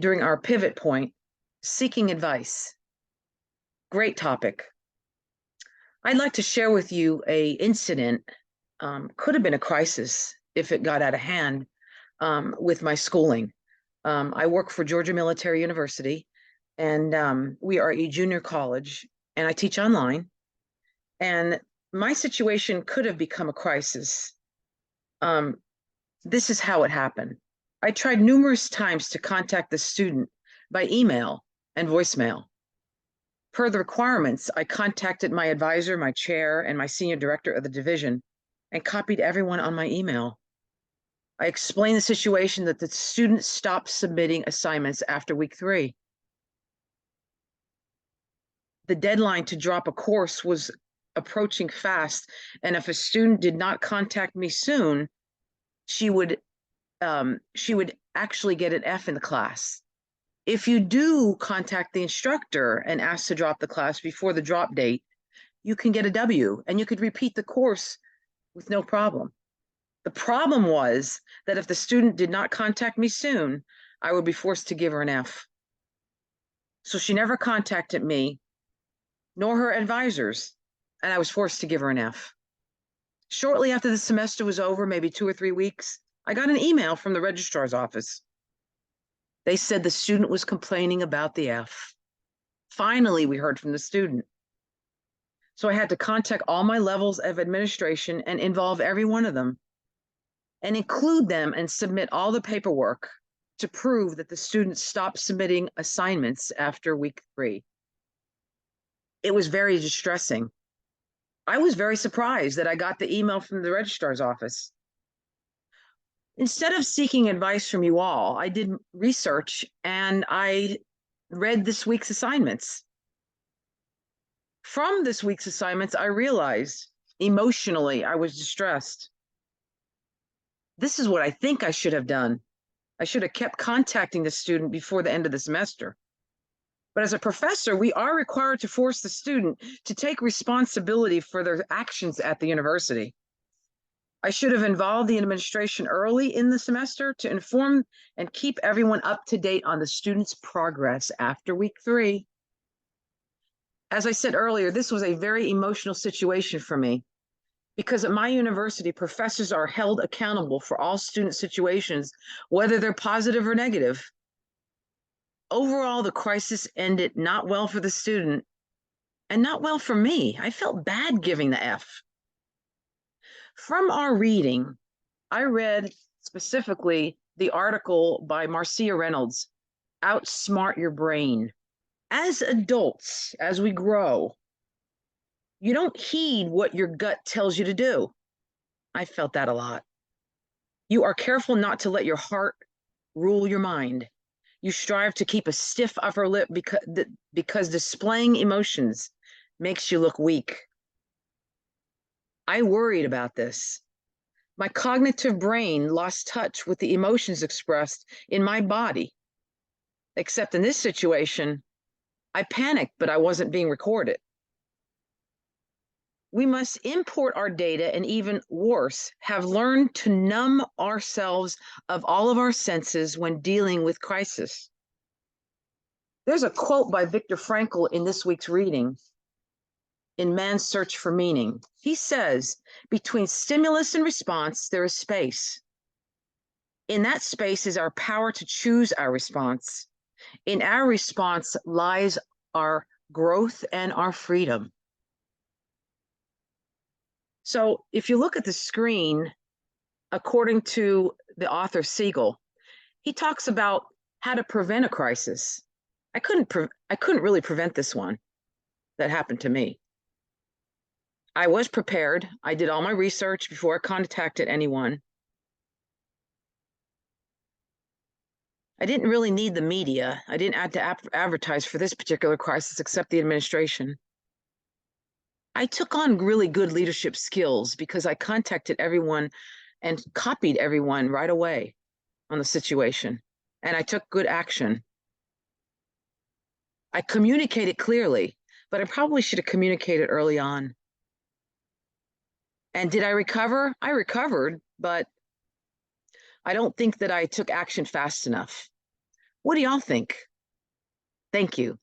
during our pivot point, seeking advice. Great topic. I'd like to share with you a incident, could have been a crisis if it got out of hand, with my schooling. I work for Georgia Military University, and we are a junior college, and I teach online. And my situation could have become a crisis. Um, this is how it happened. I tried numerous times to contact the student by email and voicemail. Per the requirements, I contacted my advisor, my chair, and my senior director of the division and copied everyone on my email. I explained the situation that the students stopped submitting assignments after week 3. The deadline to drop a course was approaching fast, and if a student did not contact me soon, she would actually get an F in the class. If you do contact the instructor and ask to drop the class before the drop date, you can get a W and you could repeat the course with no problem. The problem was that if the student did not contact me soon, I would be forced to give her an F. So she never contacted me, nor her advisors, and I was forced to give her an F. Shortly after the semester was over, maybe 2 or 3 weeks, I got an email from the registrar's office. They said the student was complaining about the F. Finally, we heard from the student. So I had to contact all my levels of administration and involve every one of them and include them and submit all the paperwork to prove that the student stopped submitting assignments after week 3. It was very distressing. I was very surprised that I got the email from the registrar's office. Instead of seeking advice from you all, I did research and I read this week's assignments. From this week's assignments, I realized emotionally I was distressed. This is what I think I should have done. I should have kept contacting the student before the end of the semester. But as a professor, we are required to force the student to take responsibility for their actions at the university. I should have involved the administration early in the semester to inform and keep everyone up to date on the student's progress after week 3. As I said earlier, this was a very emotional situation for me because at my university, professors are held accountable for all student situations, whether they're positive or negative. Overall, the crisis ended not well for the student and not well for me. I felt bad giving the F. From our reading, I read specifically the article by Marcia Reynolds, Outsmart Your Brain. As adults, as we grow, you don't heed what your gut tells you to do. I felt that a lot. You are careful not to let your heart rule your mind. You strive to keep a stiff upper lip because displaying emotions makes you look weak. I worried about this. My cognitive brain lost touch with the emotions expressed in my body. Except in this situation, I panicked, but I wasn't being recorded. We must import our data and even worse, have learned to numb ourselves of all of our senses when dealing with crisis. There's a quote by Viktor Frankl in this week's reading in Man's Search for Meaning. He says, between stimulus and response, there is space. In that space is our power to choose our response. In our response lies our growth and our freedom. So if you look at the screen, according to the author Siegel, he talks about how to prevent a crisis. I couldn't really prevent this one that happened to me. I was prepared. I did all my research before I contacted anyone. I didn't really need the media. I didn't have to advertise for this particular crisis except the administration. I took on really good leadership skills because I contacted everyone and copied everyone right away on the situation, and I took good action. I communicated clearly, but I probably should have communicated early on. And did I recover? I recovered, but I don't think that I took action fast enough. What do y'all think? Thank you.